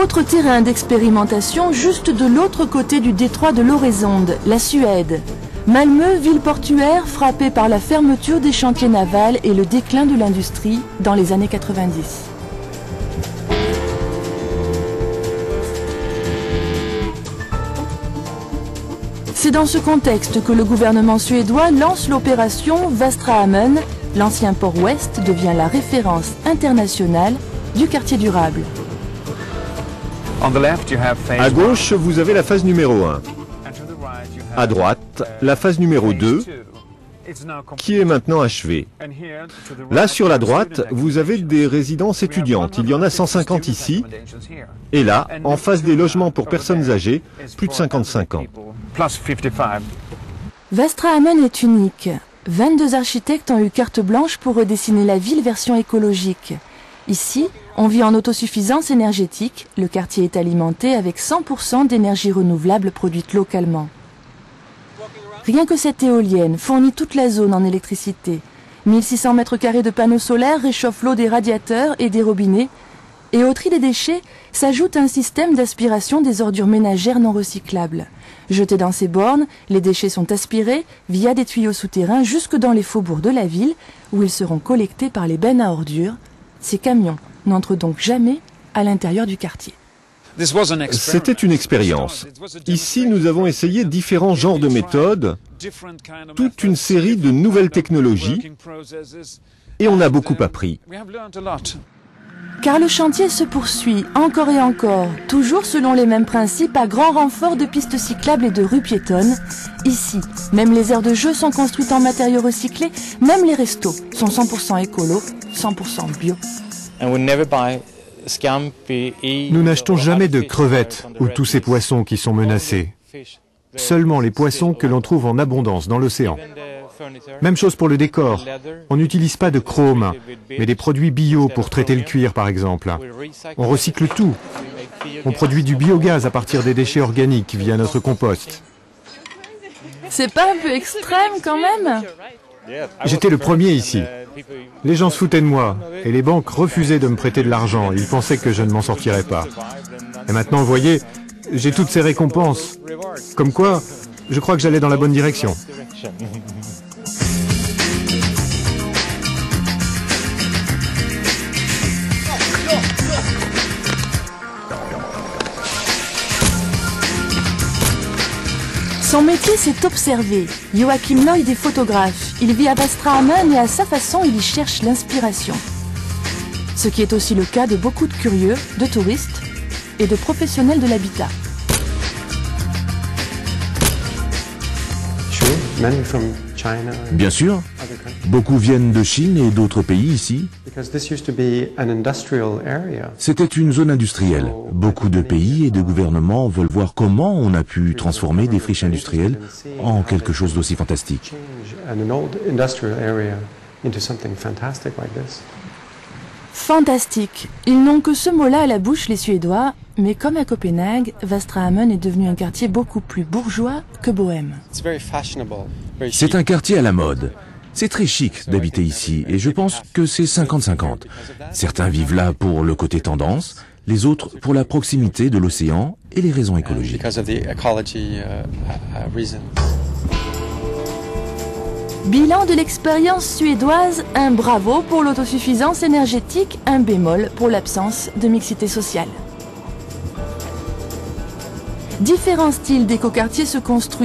Autre terrain d'expérimentation juste de l'autre côté du détroit de l'Öresund, la Suède. Malmö, ville portuaire frappée par la fermeture des chantiers navals et le déclin de l'industrie dans les années 90. C'est dans ce contexte que le gouvernement suédois lance l'opération Västra Hamnen. L'ancien port ouest devient la référence internationale du quartier durable. À gauche, vous avez la phase numéro 1. À droite, la phase numéro 2, qui est maintenant achevée. Là, sur la droite, vous avez des résidences étudiantes. Il y en a 150 ici. Et là, en face des logements pour personnes âgées, plus de 55 ans. Västra Hamnen est unique. 22 architectes ont eu carte blanche pour redessiner la ville version écologique. Ici, on vit en autosuffisance énergétique. Le quartier est alimenté avec 100% d'énergie renouvelable produite localement. Rien que cette éolienne fournit toute la zone en électricité. 1600 mètres carrés de panneaux solaires réchauffent l'eau des radiateurs et des robinets. Et au tri des déchets s'ajoute un système d'aspiration des ordures ménagères non recyclables. Jetés dans ces bornes, les déchets sont aspirés via des tuyaux souterrains jusque dans les faubourgs de la ville où ils seront collectés par les bennes à ordures. Ces camions n'entrent donc jamais à l'intérieur du quartier. C'était une expérience. Ici, nous avons essayé différents genres de méthodes, toute une série de nouvelles technologies, et on a beaucoup appris. Car le chantier se poursuit encore et encore, toujours selon les mêmes principes, à grand renfort de pistes cyclables et de rues piétonnes. Ici, même les aires de jeu sont construites en matériaux recyclés, même les restos sont 100% écolo, 100% bio. Nous n'achetons jamais de crevettes ou tous ces poissons qui sont menacés. Seulement les poissons que l'on trouve en abondance dans l'océan. Même chose pour le décor. On n'utilise pas de chrome, mais des produits bio pour traiter le cuir par exemple. On recycle tout. On produit du biogaz à partir des déchets organiques via notre compost. C'est pas un peu extrême quand même? J'étais le premier ici. Les gens se foutaient de moi et les banques refusaient de me prêter de l'argent. Ils pensaient que je ne m'en sortirais pas. Et maintenant, vous voyez, j'ai toutes ces récompenses. Comme quoi, je crois que j'allais dans la bonne direction. Son métier, c'est observer. Joachim Lloyd est photographe. Il vit à Västra Hamnen et à sa façon, il y cherche l'inspiration. Ce qui est aussi le cas de beaucoup de curieux, de touristes et de professionnels de l'habitat. Bien sûr, beaucoup viennent de Chine et d'autres pays ici. C'était une zone industrielle. Beaucoup de pays et de gouvernements veulent voir comment on a pu transformer des friches industrielles en quelque chose d'aussi fantastique. Fantastique. Ils n'ont que ce mot-là à la bouche, les Suédois. Mais comme à Copenhague, Västra Hamnen est devenu un quartier beaucoup plus bourgeois que bohème. C'est un quartier à la mode. C'est très chic d'habiter ici et je pense que c'est 50-50. Certains vivent là pour le côté tendance, les autres pour la proximité de l'océan et les raisons écologiques. Bilan de l'expérience suédoise, un bravo pour l'autosuffisance énergétique, un bémol pour l'absence de mixité sociale. Différents styles d'écoquartiers se construisent.